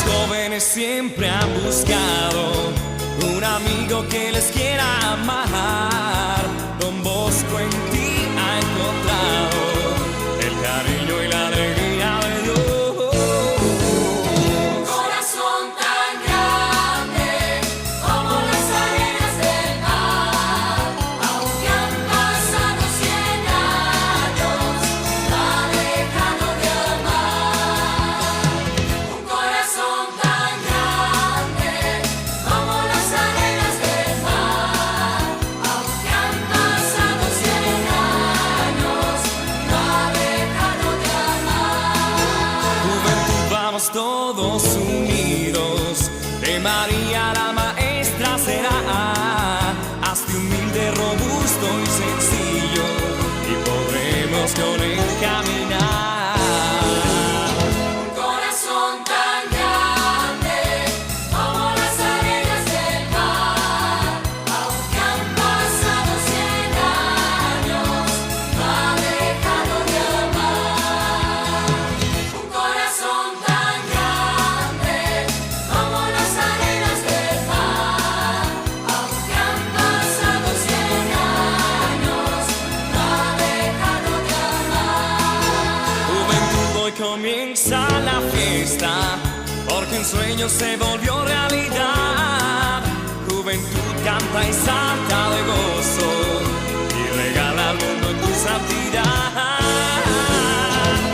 Jóvenes siempre han buscado un amigo que les quiera amar. Don Bosco en ti ha encontrado el cariño y la alegría de Dios. Un corazón tan grande como las arenas del mar, aunque han pasado 100 años, no ha dejado de amar. Un corazón tan grande como las arenas del mar, aunque han pasado 100 años, no ha dejado de amar. Juventud, vamos todos unidos, de María la maestra será. Hazte humilde, robusto y sencillo, y podremos con él caminar. Un corazón tan grande como las arenas del mar, aunque han pasado 100 años, no ha dejado de amar. Un corazón tan grande como las arenas del mar, aunque han pasado 100 años, no ha dejado de amar. Juventud, hoy comienza la fiesta, porque un sueño se volvió realidad. Juventud, canta y salta de gozo, y regala al mundo tu santidad.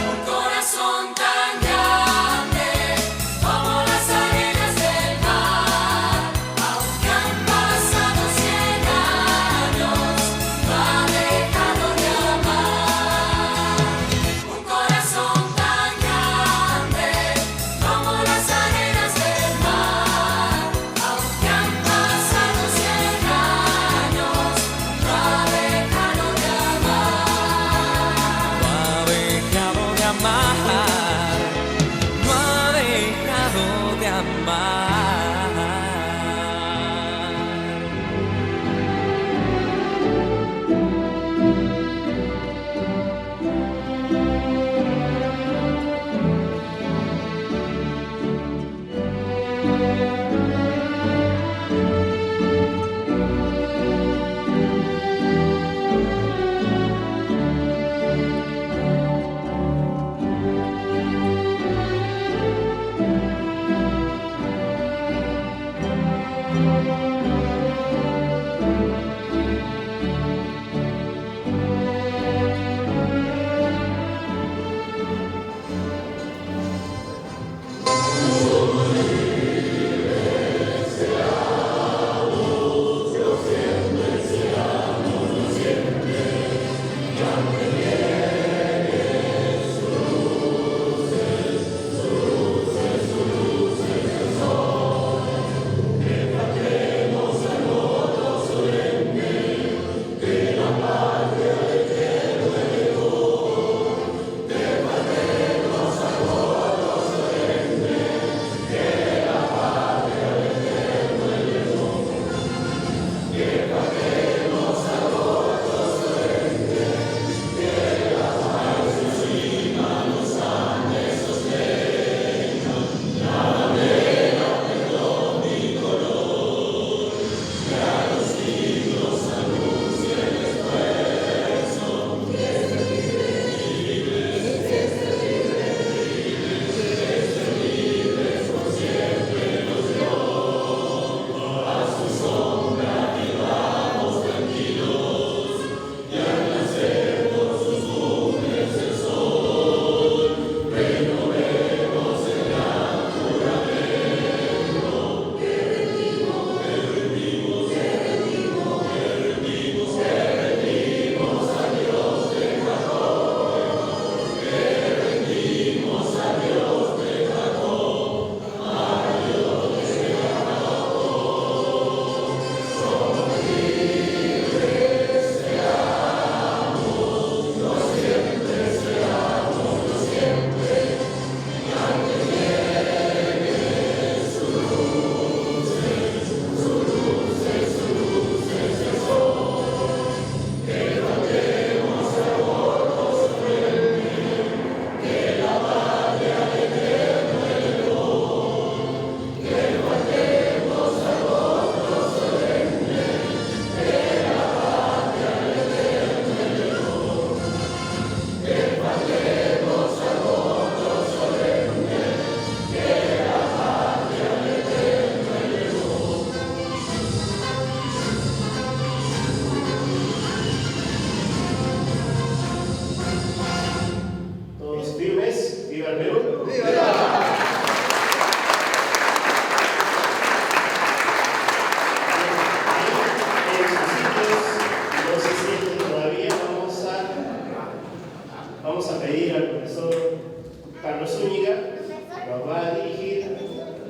Un corazón tan grande como las arenas del mar, aunque han pasado 100 años, no ha dejado de amar. Un corazón tan grande como las arenas del mar, aunque han pasado 100 años, no ha dejado de amar. No ha dejado de amar, no ha dejado de amar.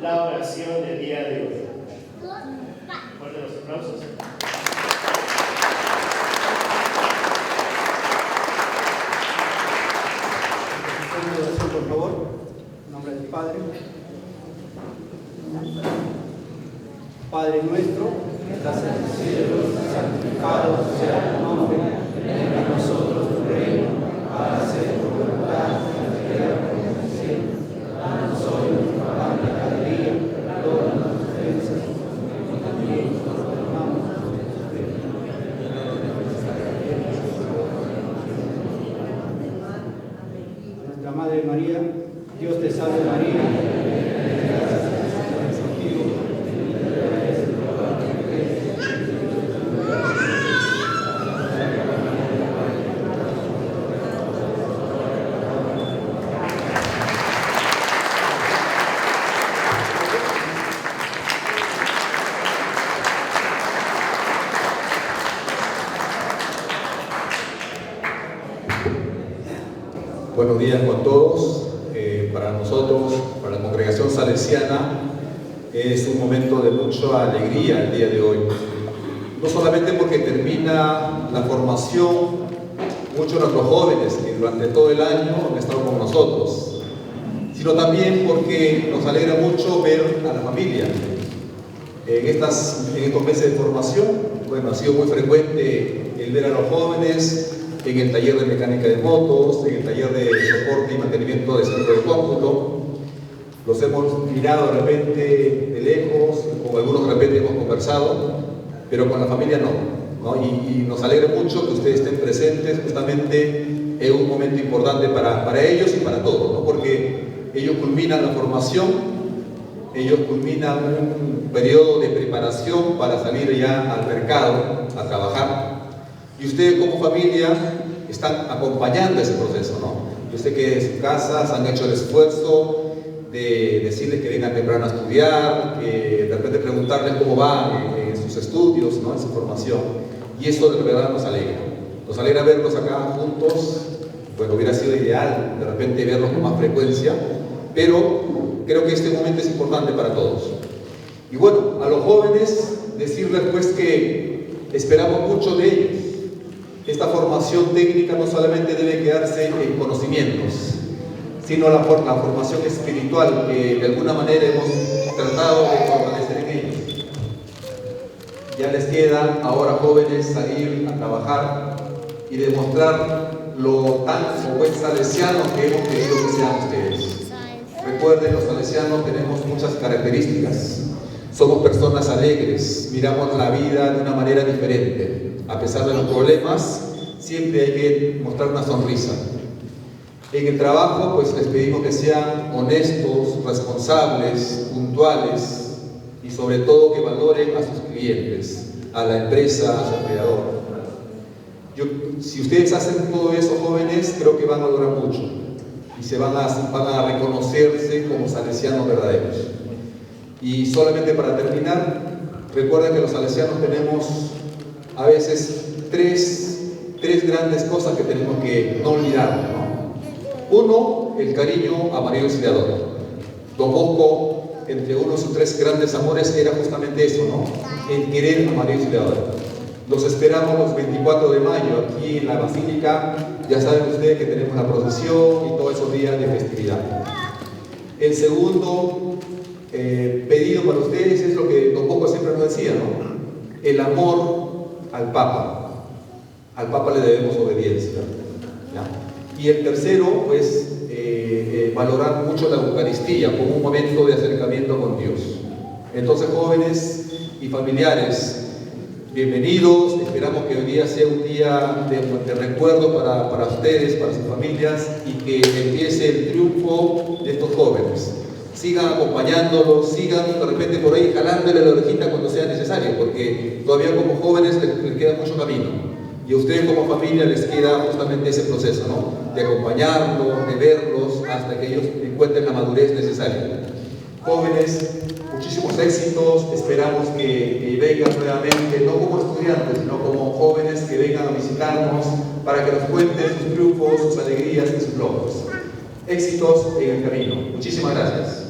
la oración del día de hoy. Fuerte los aplausos. Por favor, en nombre del Padre. Padre nuestro, que estás en el cielo, santificado sea tu nombre. Venga a nosotros tu reino, hágase tu voluntad en la tierra como en el cielo. Danos hoy nuestro pan de cada día, perdona nuestras ofensas, como también nosotros perdonamos a nuestros ofensores. Nuestra Madre María, Dios te salve María. Buenos días con todos. Para nosotros, para la congregación salesiana, es un momento de mucha alegría el día de hoy. No solamente porque termina la formación, muchos de nuestros jóvenes que durante todo el año han estado con nosotros, sino también porque nos alegra mucho ver a la familia. En estos meses de formación, bueno, ha sido muy frecuente el ver a los jóvenes en el taller de mecánica de motos, en el taller de soporte y mantenimiento de centro de cómputo. Los hemos mirado de repente de lejos, con algunos de repente hemos conversado, pero con la familia no. Y nos alegra mucho que ustedes estén presentes justamente en un momento importante para ellos y para todos, ¿no? Porque ellos culminan la formación, ellos culminan un periodo de preparación para salir ya al mercado a trabajar. Y ustedes como familia están acompañando ese proceso, ¿no? Yo sé que en sus casas han hecho el esfuerzo de decirles que vengan temprano a estudiar, que de repente preguntarles cómo van en sus estudios, ¿no? En su formación. Y eso de verdad nos alegra. Nos alegra verlos acá juntos. Bueno, hubiera sido ideal de repente verlos con más frecuencia, pero creo que este momento es importante para todos. Y bueno, a los jóvenes decirles pues que esperamos mucho de ellos. Esta formación técnica no solamente debe quedarse en conocimientos, sino la formación espiritual que de alguna manera hemos tratado de fortalecer en ellos. Ya les queda ahora, jóvenes, salir a trabajar y demostrar lo tan buen salesianos que hemos querido que sean ustedes. Recuerden, los salesianos tenemos muchas características. Somos personas alegres, miramos la vida de una manera diferente. A pesar de los problemas, siempre hay que mostrar una sonrisa. En el trabajo, pues les pedimos que sean honestos, responsables, puntuales y sobre todo que valoren a sus clientes, a la empresa, a su empleador. Si ustedes hacen todo eso, jóvenes, creo que van a lograr mucho y van a reconocerse como salesianos verdaderos. Y solamente para terminar, recuerden que los salesianos tenemos a veces tres grandes cosas que tenemos que no olvidar, ¿no? Uno, el cariño a María Auxiliadora. Don Bosco, entre uno de sus tres grandes amores, era justamente eso, ¿no? El querer a María Auxiliadora. Los esperamos los 24 de mayo aquí en la Basílica. Ya saben ustedes que tenemos la procesión y todos esos días de festividad. El segundo pedido para ustedes es lo que Don Bosco siempre nos decía, ¿no? El amor al Papa. Al Papa le debemos obediencia, ¿ya? Y el tercero, pues, valorar mucho la Eucaristía como un momento de acercamiento con Dios. Entonces, jóvenes y familiares, bienvenidos. Esperamos que hoy día sea un día de recuerdo para ustedes, para sus familias, y que empiece el triunfo de estos jóvenes. Sigan acompañándolos, sigan de repente por ahí jalándole la orejita cuando sea necesario, porque todavía como jóvenes les queda mucho camino. Y a ustedes como familia les queda justamente ese proceso, ¿no? De acompañarlos, de verlos hasta que ellos encuentren la madurez necesaria. Jóvenes, muchísimos éxitos. Esperamos que vengan nuevamente, no como estudiantes, sino como jóvenes que vengan a visitarnos para que nos cuenten sus triunfos, sus alegrías y sus logros. Éxitos en el camino. Muchísimas gracias.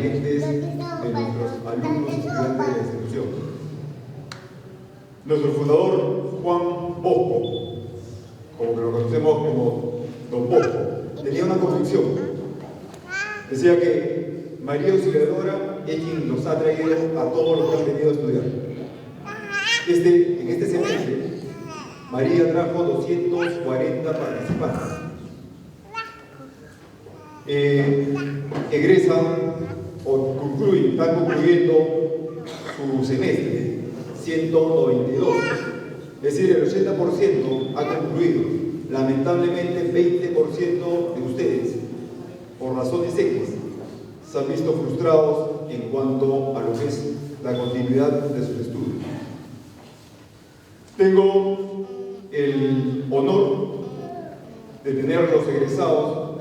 sobresalientes de nuestros alumnos y estudiantes de la institución. Nuestro fundador, Juan Bosco, como que lo conocemos como Don Bosco, tenía una convicción. Decía que María Auxiliadora es quien nos ha traído a todos los que han venido a estudiar. En este semestre, María trajo 240 participantes. Egresan o concluyen, están concluyendo su semestre 192, es decir, el 80% ha concluido. Lamentablemente 20% de ustedes, por razones X, se han visto frustrados en cuanto a lo que es la continuidad de sus estudios. Tengo el honor de tener los egresados.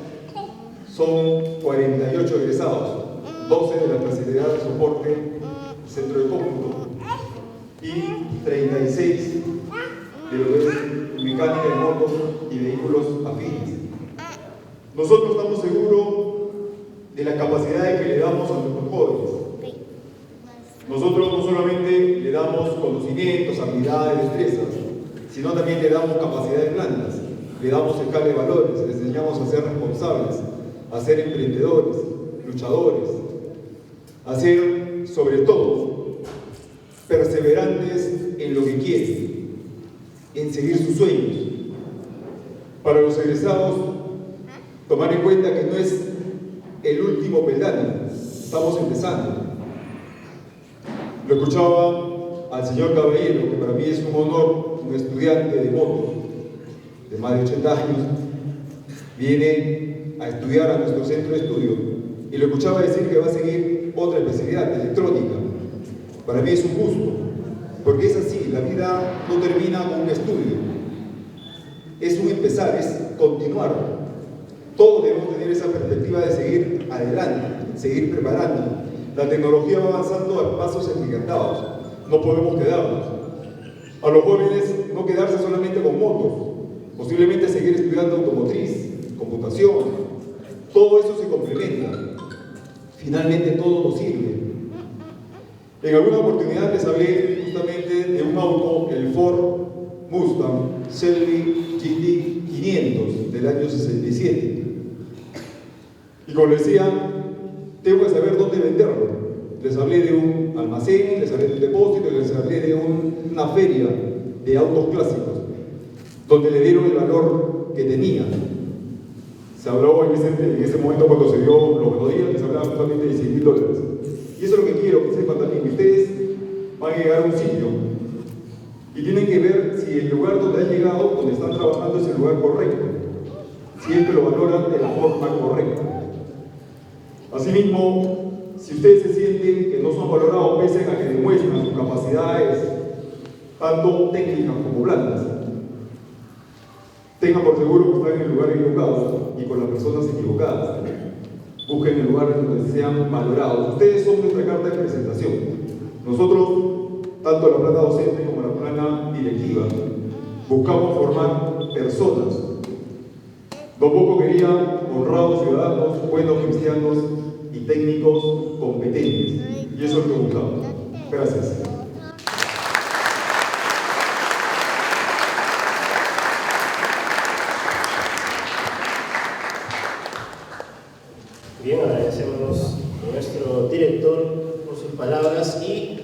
Son 48 egresados, 12 de la especialidad de soporte, centro de cómputo, y 36 de lo que es mecánica de motos y vehículos afines. Nosotros estamos seguros de la capacidad que le damos a nuestros jóvenes. Nosotros no solamente le damos conocimientos, habilidades, destrezas, sino también le damos capacidad de plantas, le damos escala de valores, les enseñamos a ser responsables, a ser emprendedores, luchadores, a ser, sobre todo, perseverantes en lo que quieren, en seguir sus sueños. Para los egresados, tomar en cuenta que no es el último peldaño, estamos empezando. Lo escuchaba al señor Caballero, que para mí es un honor, un estudiante de moto, de más de 80 años, viene a estudiar a nuestro centro de estudio, y lo escuchaba decir que va a seguir otra especialidad, electrónica. Para mí es un gusto, porque es así, la vida no termina con un estudio, es un empezar, es continuar. Todos debemos tener esa perspectiva de seguir adelante, seguir preparando. La tecnología va avanzando a pasos agigantados, no podemos quedarnos. A los jóvenes no quedarse solamente con motos, posiblemente seguir estudiando automotriz, computación. Todo eso se complementa. Finalmente todo nos sirve. En alguna oportunidad les hablé justamente de un auto, el Ford Mustang Shelby GT 500 del año 67. Y como les decía, tengo que saber dónde venderlo. Les hablé de un almacén, les hablé de un depósito, les hablé de una feria de autos clásicos, donde le dieron el valor que tenía. Se habló en ese momento cuando se dio los buenos días, les hablaba justamente de $100,000. Y eso es lo que quiero que sepan también, que ustedes van a llegar a un sitio y tienen que ver si el lugar donde han llegado, donde están trabajando, es el lugar correcto. Siempre lo valoran de la forma correcta. Asimismo, si ustedes se sienten que no son valorados, pese a que demuestran sus capacidades, tanto técnicas como blandas, tengan por seguro que están en el lugar equivocado y con las personas equivocadas. Busquen el lugar donde sean valorados. Ustedes son nuestra carta de presentación. Nosotros, tanto la plana docente como la plana directiva, buscamos formar personas. Don Bosco quería honrados ciudadanos, buenos cristianos y técnicos competentes. Y eso es lo que buscamos. Gracias. Bien, agradecemos a nuestro director por sus palabras y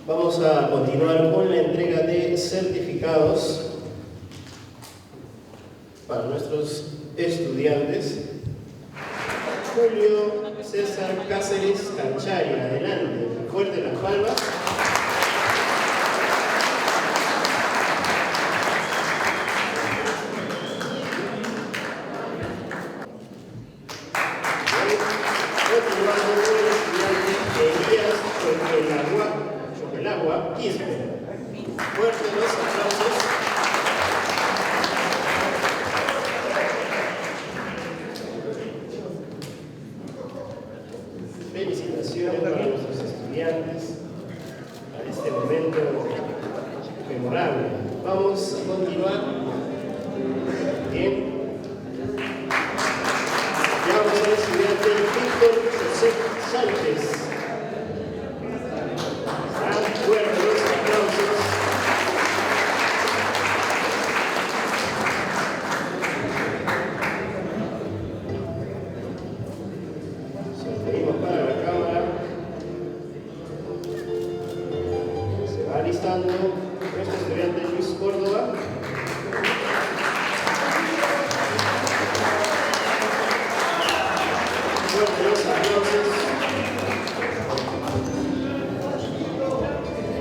vamos a continuar con la entrega de certificados para nuestros estudiantes. Julio César Cáceres Canchari, adelante, fuerte las palmas. Choquelagua, Quispe. Fuerte los aplausos. Felicitaciones para nuestros estudiantes a este momento memorable. Vamos a continuar. Bien. Ya vamos al estudiante Víctor José Sánchez. Fuerte los aplausos. Seguimos para la cámara. Se va alistando nuestro estudiante Luis Córdoba. Fuerte los aplausos.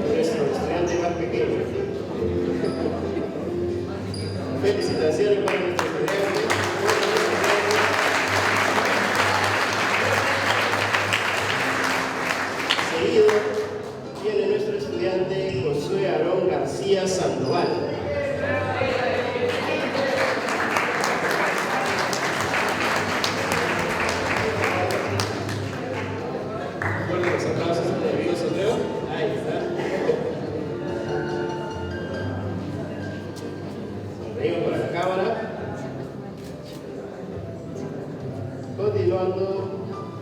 Nuestro estudiante más pequeño. Felicitaciones para nuestro estudiante. Seguido viene nuestro estudiante Josué Aarón García Sandoval. Fuerte los aplausos al debido sondeo. Ahí está. Sonreímos para la cámara. Continuando,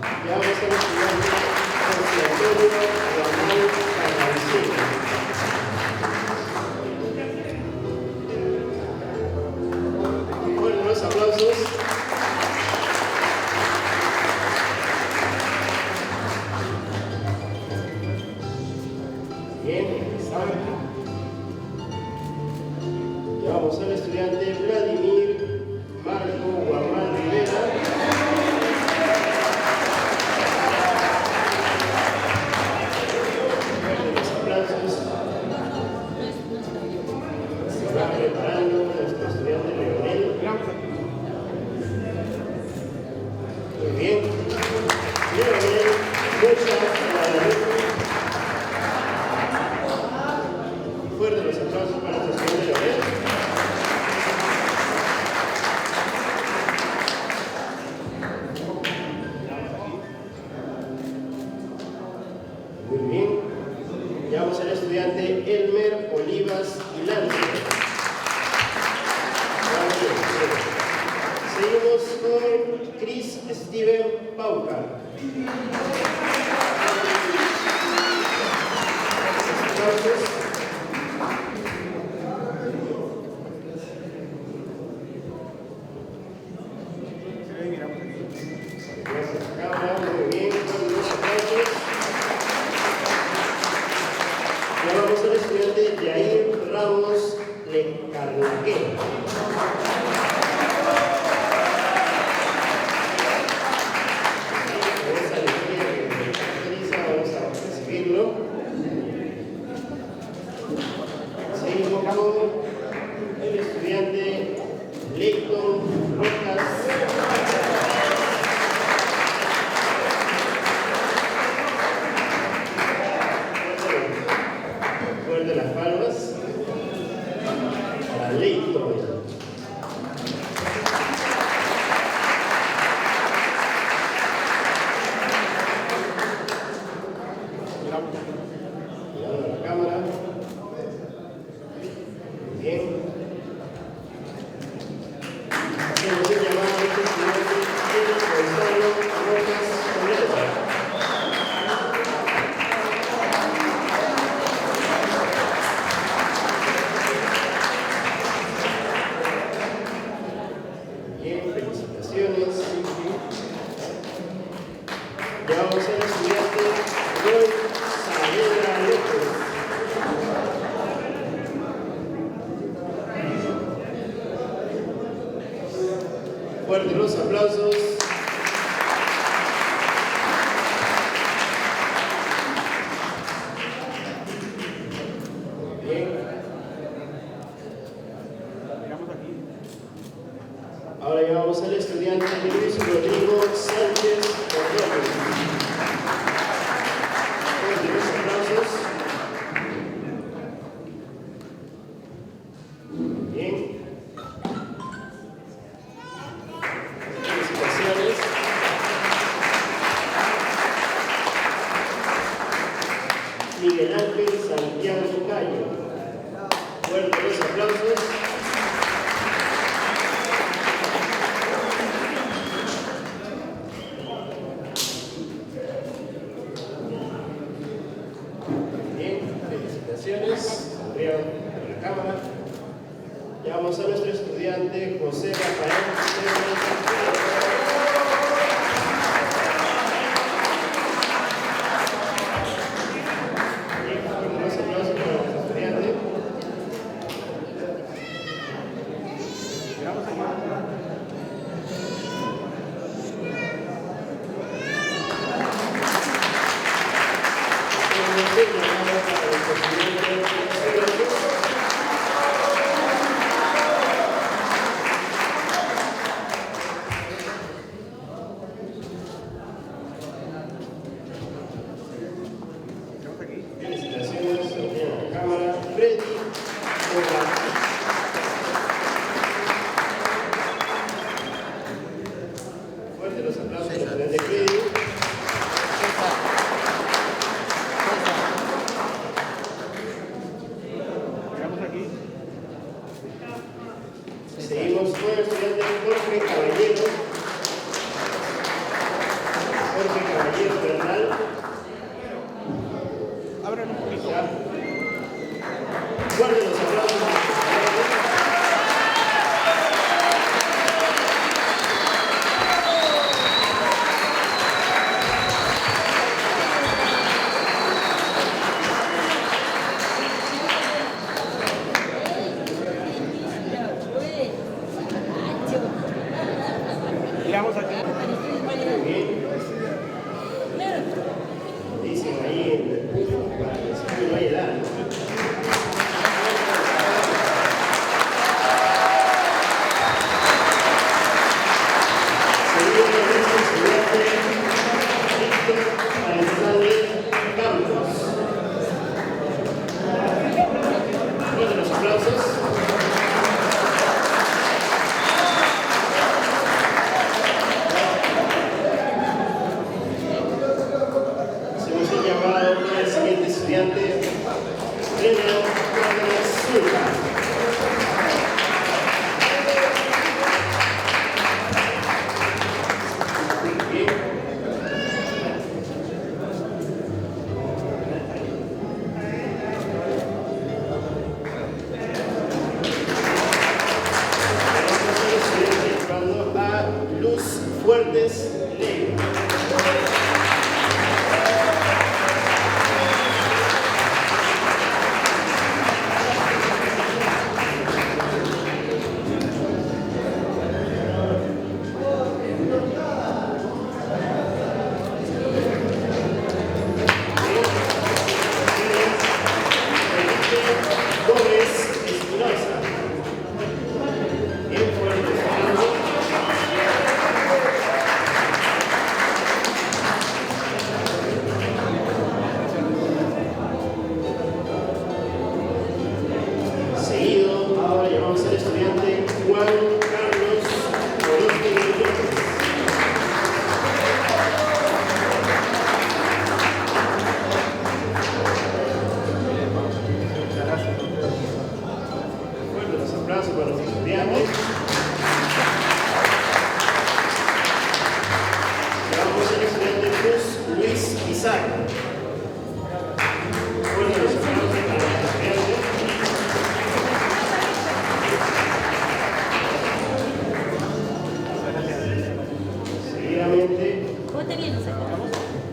ya vamos a ver el estudiante José Antonio Ramón Carrancino. Fuertes los aplausos. Bien, empezamos. Llevamos al estudiante Vladimir Marco Guamán Rivera. Fuertes los aplausos. Se va preparando nuestro estudiante Leonel. Muy bien. Leonel, muchas gracias. Fuerte los aplausos para nuestro estudiante Leonel. Muy bien. Llevamos al estudiante Elmer Olivas Hilante. Seguimos con Chris Steven Pauca. Aplausos. Gracias, cámara. Muy bien, con los aplausos. Ya vamos al estudiante Jair Ramos Lecarnaque. Con esa alegría que me caracteriza, vamos a recibirlo. Seguimos con el estudiante Leighton Rojas. Fuerte las palmas para Leighton. Mirando a la cámara. Bien. Hacemos el llamado a este estudiante Gonzalo Rojas Toledo. Bien, felicitaciones. Ya vamos al estudiante Roy Saavedra López. Fuertes los aplausos. Bien. Ahora llevamos al estudiante Luis Rodrigo Sánchez Ordóñez. Fuertes los aplausos. Bien. Felicitaciones. Miguel Ángel Santiago Cayo. Fuertes los aplausos. estudiante José Rafael Fernández. Unos aplausos para los estudiantes. Felicitaciones, se tiene la cámara. Freddy Morales. Fuerte los aplausos al estudiante Freddy. Seguimos con el estudiante Jorge Caballero. Jorge Caballero Bernal. Abran un poquito. Guarden los aplausos. Digamos aquí. Bien. Dicen ahí en el público para que no hay edad. Seguimos con este estudiante Víctor Alexander Campos. Fuerte los aplausos. Hacemos el llamado para el siguiente estudiante, Renan Carlos Silva. Bien. Vamos a el estudiante llevando a Luz Fuertes Leiva. Gómez Espinosa. Bien fuerte. Seguido, ahora llamamos al estudiante Juan Carlos Orozco López. Fuerte los aplausos para los estudiantes. Llamamos al estudiante Cruz Luis Pizarro. Fuerte los aplausos para los estudiantes. Seguidamente,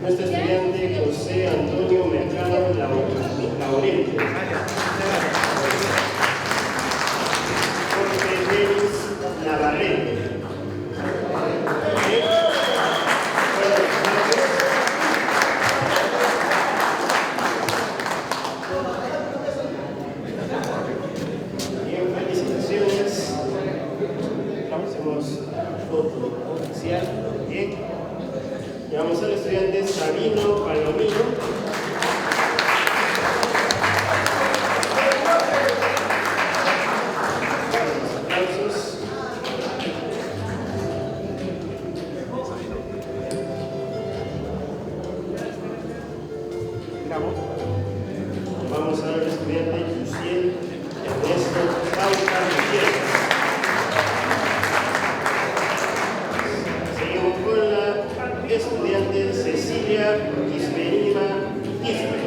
nuestro estudiante José Antonio Mercado Laurente. Jorge Denis Navarrete. Bien, felicitaciones. Hacemos foto oficial. Bien. Llamamos al estudiante Sabino Palomino. Aplausos. Vamos a ver al estudiante Yusiel Ernesto Pauca Gutiérrez. Seguimos con la estudiante Cecilia Quismerima Quispe.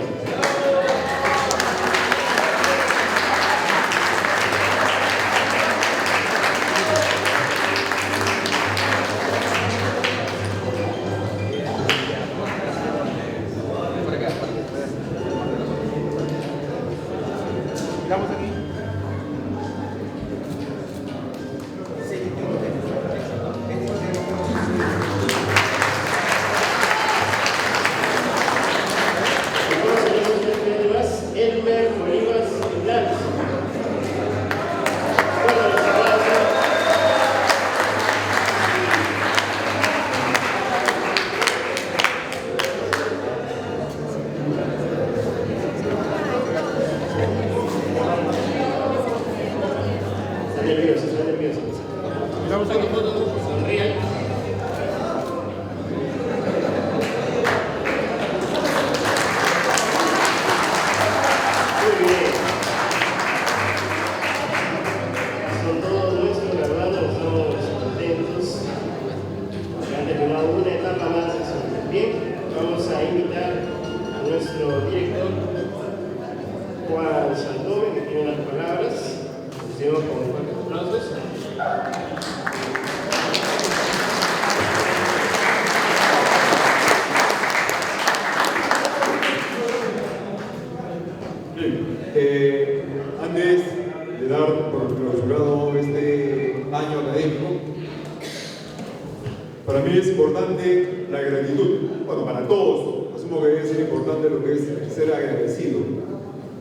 Sigamos aquí. Elmer Olivas Blanco. Bueno, los aplausos. Están nerviosos, están nerviosos. Sigamos aquí. Sonríen. Muy bien. Son todos nuestros graduados, estamos contentos. Ya han terminado una etapa más de su bien. Vamos a invitar a nuestro director, Juan Santome, que tiene unas palabras. Recibimos con fuertes aplausos. Bien, antes de dar por clausurado este año académico, para mí es importante la gratitud. Bueno, para todos, asumo que debe ser importante lo que es ser agradecido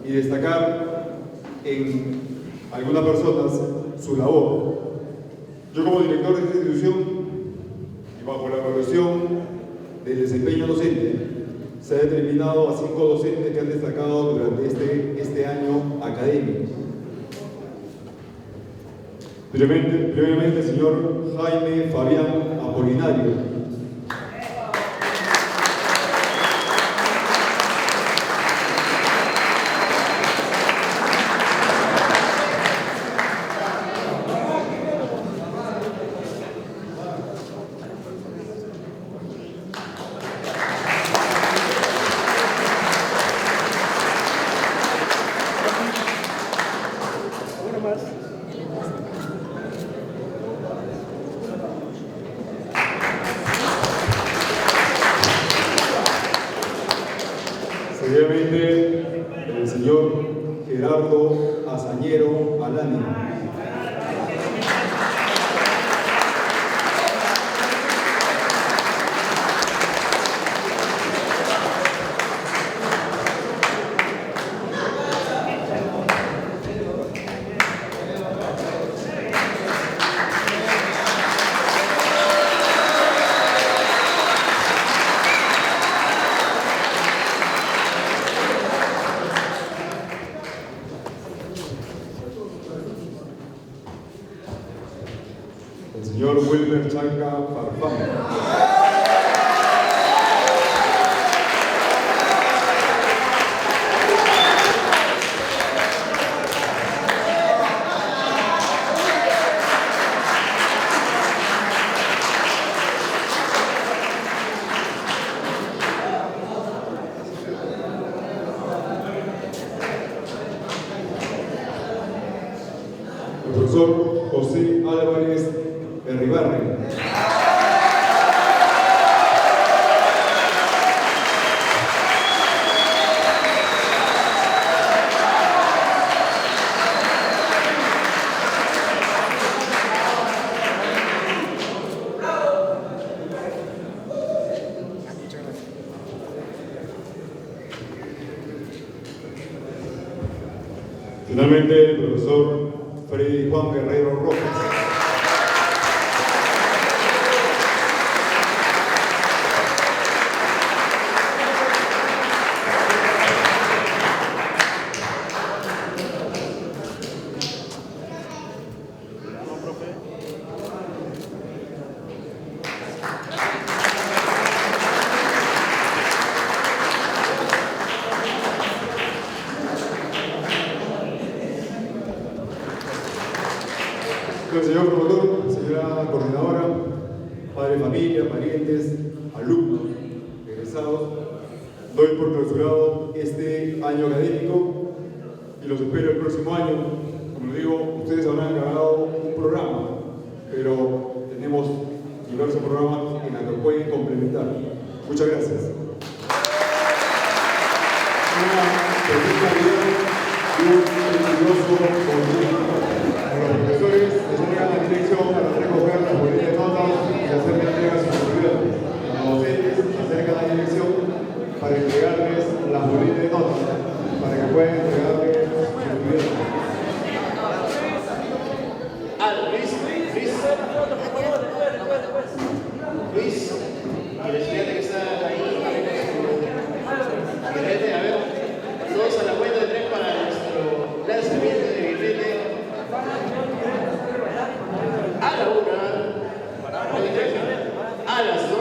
y destacar en algunas personas su labor. Yo como director de esta institución y bajo la evaluación del desempeño docente, se ha determinado a 5 docentes que han destacado durante este año académico. Previamente el señor Jaime Fabián Apolinario. Uno más. Seguidamente el señor Gerardo Azañero Alani. El señor Wilmer Chanca Farfán. El profesor José Álvarez Herribarren. Finalmente, el profesor Freddy Juan Guerrero Rojas. Señor promotor, señora coordinadora, padre de familia, parientes, alumnos, egresados, doy por clausurado este año académico y los espero el próximo año. Como les digo, ustedes habrán grabado un programa, pero tenemos diversos programas en los que pueden complementar. Muchas gracias. Una feliz Navidad y un feliz dirección para recoger las boletas de notas y hacer la entrega a sus estudiantes. Los docentes se acercan a la dirección para entregarles las boletas de notas, para que puedan entregarles a sus estudiantes. Luis, y el estudiante que está ahí, Guirrete, a ver, todos a la cuenta de 3 para nuestro lanzamiento de Guirrete. A la 1, a las 2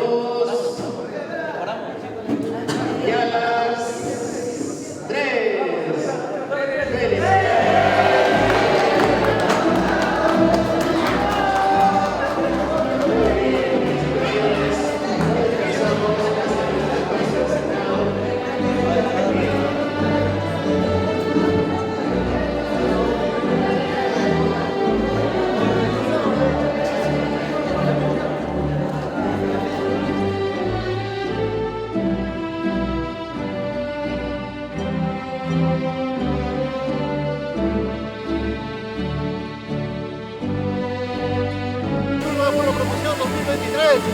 y a las 3. ¡Felicidades!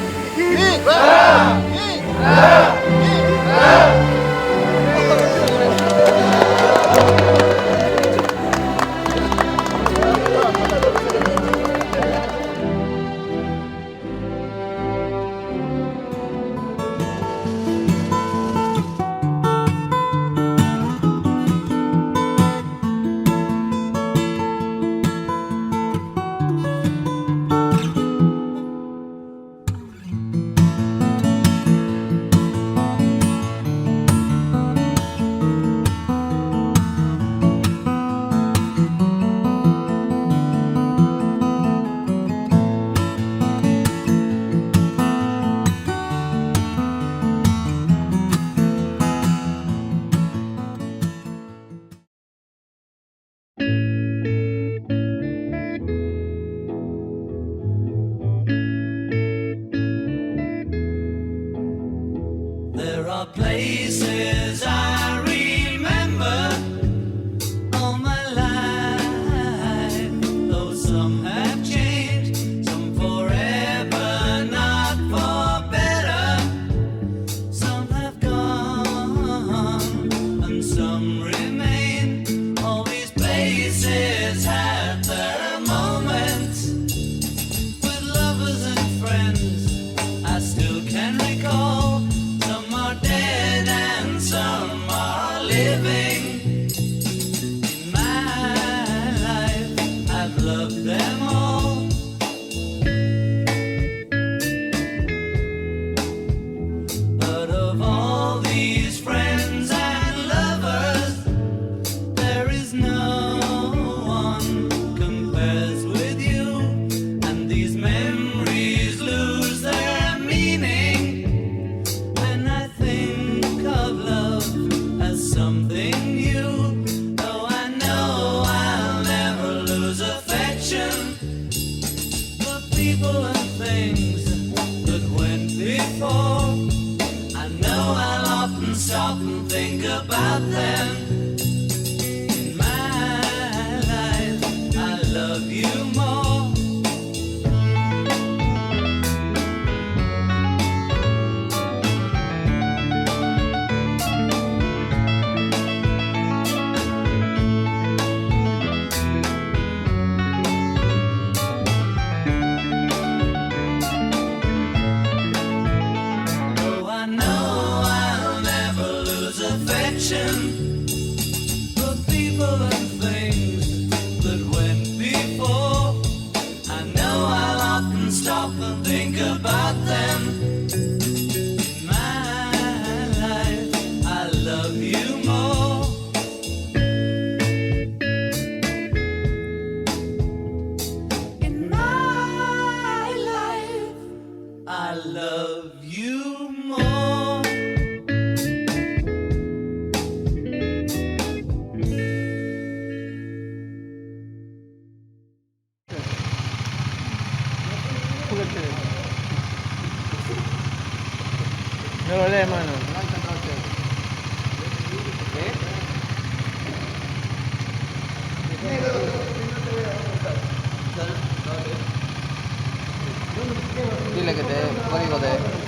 There are places I remember all my life, though some have changed, some forever, not for better. Some have gone and some remain. All these places have their moments with lovers and friends I still can recall. Some are dead and some are living. In my life, I've loved them all. But of all these friends and lovers, there is no one compares with you. And these memories lose their meaning when I think of love as something new. Though I know I'll never lose affection for people and things that went before. I know I'll often stop and think about them. In my life, I love you more. Though I know I'll never lose affection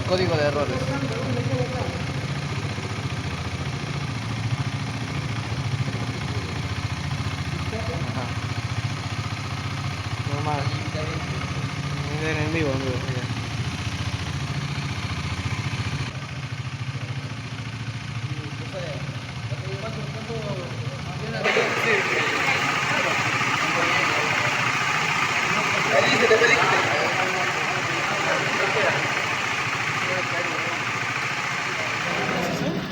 código de errores. Ajá. Normal. En vivo, en vivo.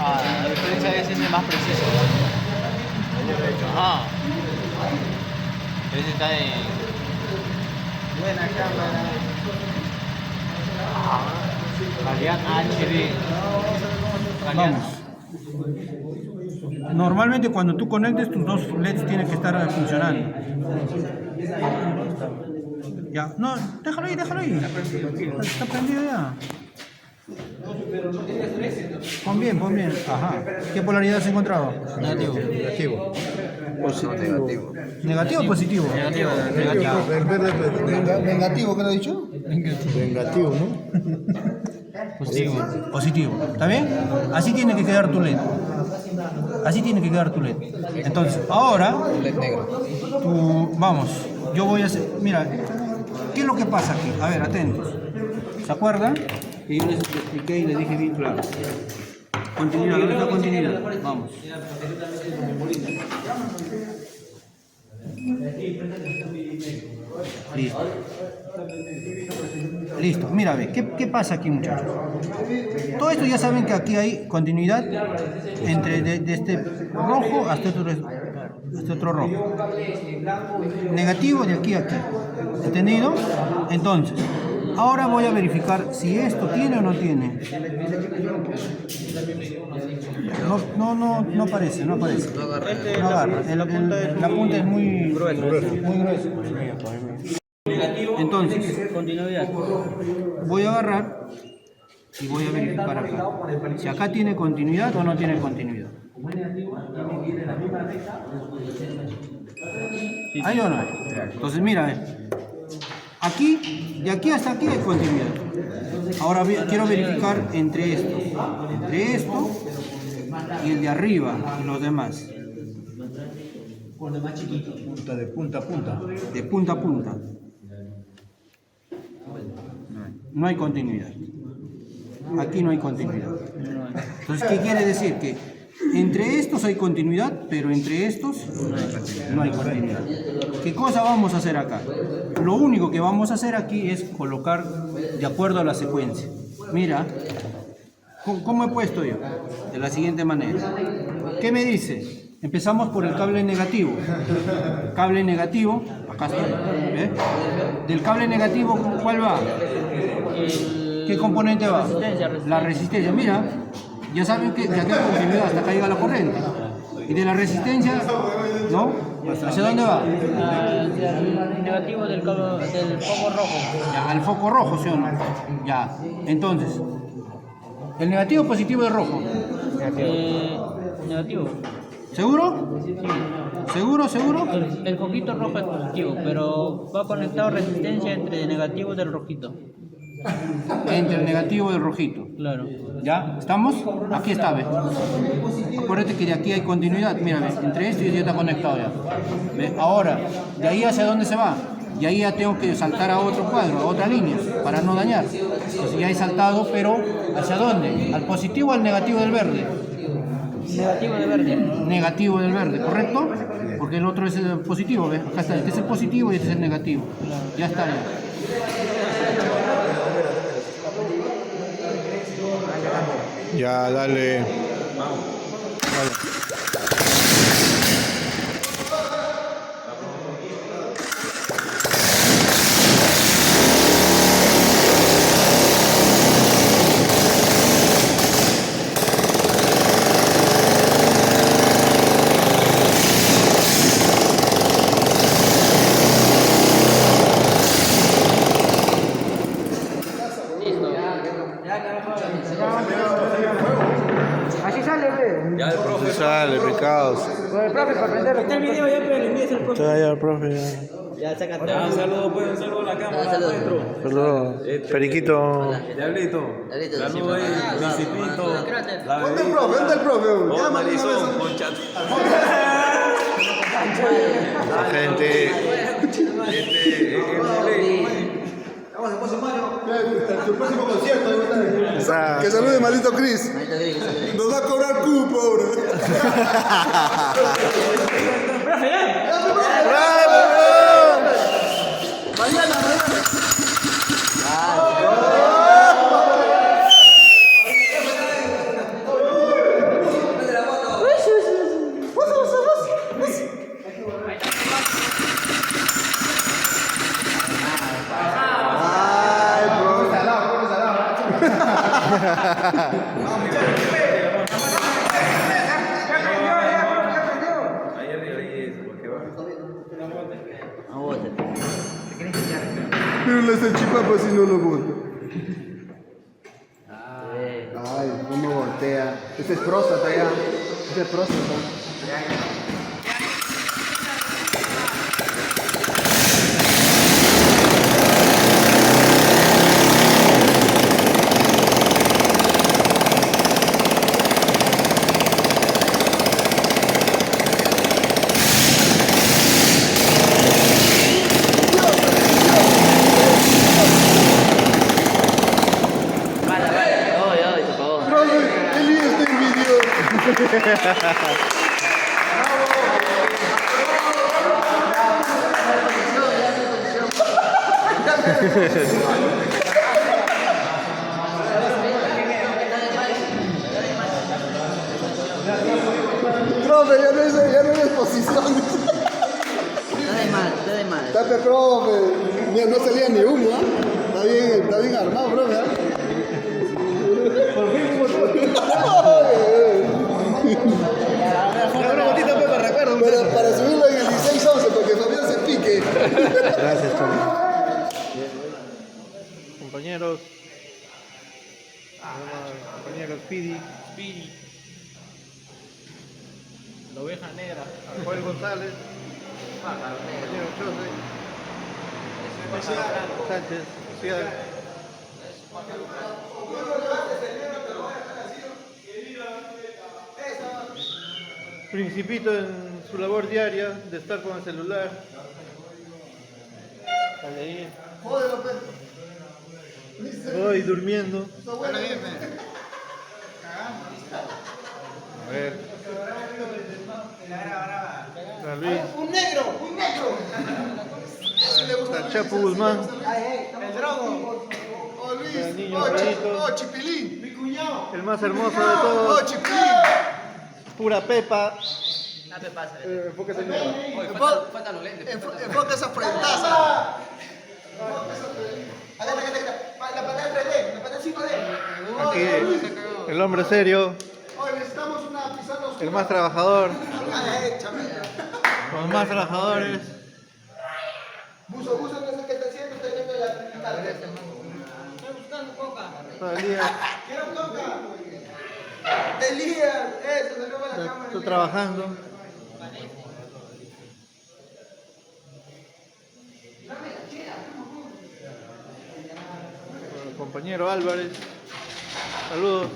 La diferencia es ese más preciso. Ajá. Ese está en buena cámara. Calidad HD. Vamos. Normalmente cuando tú conectes tus dos LEDs tienen que estar funcionando. Ya, no, déjalo ahí, déjalo ahí. Está prendido ya. Pon bien, pon bien. Ajá. ¿Qué polaridad has encontrado? Negativo. Negativo. Negativo. ¿Negativo o positivo? Negativo. El verde, vengativo, ¿qué lo he dicho? Vengativo, ¿no? Positivo. Positivo. ¿Está bien? Así tiene que quedar tu LED. Así tiene que quedar tu LED. Entonces, ahora, LED negro. vamos, yo voy a hacer, mira, ¿qué es lo que pasa aquí? A ver, atentos. ¿Se acuerdan? Que yo les expliqué y les dije bien claro. Continuidad, ¿dónde está continuidad? Vamos. Listo. Listo. Mira, ve, ¿qué pasa aquí, muchachos? Todo esto ya saben que aquí hay continuidad entre de este rojo hasta otro rojo. Negativo de aquí a aquí. ¿Entendido? Entonces, ahora voy a verificar si esto tiene o no tiene. No aparece, no aparece. No agarra. La punta es muy gruesa. Entonces, voy a agarrar y voy a verificar acá. Si acá tiene continuidad o no tiene continuidad. ¿Hay o no hay? Entonces, mira, aquí, de aquí hasta aquí hay continuidad. Ahora quiero verificar entre esto y el de arriba y los demás. Punta de punta a punta. De punta a punta. No hay continuidad. Aquí no hay continuidad. Entonces, ¿qué quiere decir? Que entre estos hay continuidad, pero entre estos no hay continuidad. ¿Qué cosa vamos a hacer acá? Lo único que vamos a hacer aquí es colocar de acuerdo a la secuencia. Mira, ¿cómo he puesto yo? De la siguiente manera. ¿Qué me dice? Empezamos por el cable negativo. Cable negativo, acá está. ¿Ves? Del cable negativo, ¿cuál va? ¿Qué componente va? La resistencia. Mira, ya saben que de aquí a continuidad hasta acá llega la corriente. Y de la resistencia, ¿no? ¿Hacia dónde va? Hacia el negativo del foco rojo. Ya, al foco rojo, ¿sí o no? Ya, entonces, ¿el negativo o positivo de rojo? Negativo. ¿Seguro? Sí. ¿Seguro? El foquito rojo es positivo, pero va conectado resistencia entre el negativo del rojito. Entre el negativo y el rojito. Claro. ¿Ya? ¿Estamos? Aquí está, ¿ves? Acuérdate que de aquí hay continuidad. Mira, ¿ves? Entre esto y esto ya está conectado ya. ¿Ves? Ahora, ¿de ahí hacia dónde se va? Y ahí ya tengo que saltar a otro cuadro, a otra línea, para no dañar. Entonces ya he saltado, pero ¿hacia dónde? ¿Al positivo o al negativo del verde? Negativo de verde. Negativo del verde, ¿correcto? Porque el otro es el positivo, ¿ves? Acá está, este es el positivo y este es el negativo. Ya está ya. Ya, dale. Así sale, Ya el profe. Sale, picados. Está el video ya, pero le envías al profe. Ya, el profe. Ya, sácate. Ya, un saludo, pues, un saludo a la cámara, maestro. Saludos. Periquito. Diablito. Saludo ahí, Principito. ¿Dónde el profe? ¿Dónde el profe? Oh, Marisol, Concha. Gente. Tu próximo concierto. Exacto. Que salude maldito Chris. Nos va a cobrar cupo ahora. Pero no es el chipapa si no lo bota. Ay, cómo voltea. Ese es próstata ya. Ese es próstata. Eli está en video. Profe, ya no es exposición. Está de mal. Tape, profe. Mira, no salía ni humo, ¿ah? Está bien armado, profe. ¿Ah? Para subirlo en el 16-11, porque Fabián se pique. Gracias, Tony. Compañeros, compañero Speedy, la oveja negra, Joel González, compañero Chose, Sánchez, Social. Principito en su labor diaria de estar con el celular. Ahí. Voy durmiendo. A ver. San Luis. ¡Un negro! Está Chapo Guzmán. ¡El drogo! ¡Oh, Luis! El niño Juanito. ¡Oh, Chipilín! ¡Mi cuñado! El más hermoso de todos. ¡Oh, Chipilín! Pura Pepa. Enfoca esa frentaza. La pantalla 3D, la pantalla 5D. Aquí el hombre serio. Hoy necesitamos una pizarra. El más trabajador. Échame. Los más trabajadores. Buzo, no sé qué está haciendo, está yendo la tarde. Estoy buscando coca. Todo el día. ¡Quiero coca! ¡Elías! Eso, se acaba la cámara. Estoy trabajando. El compañero Álvarez. Saludos.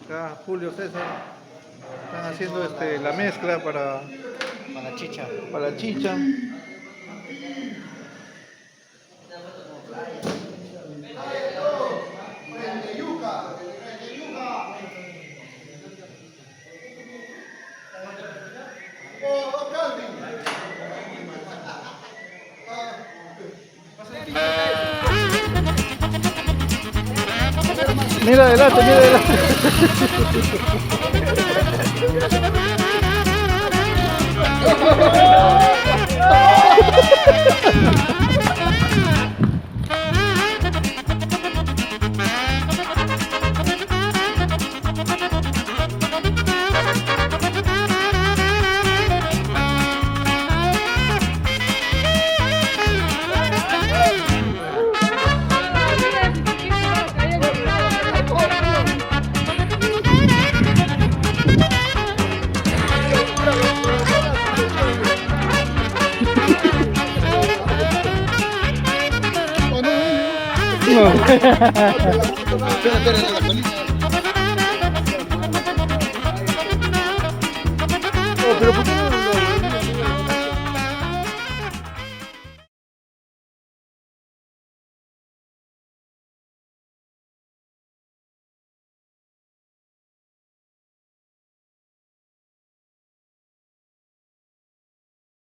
Acá Julio César. Están haciendo la mezcla para la chicha. Para la chicha. Mira adelante, mira adelante. pero ¿por qué no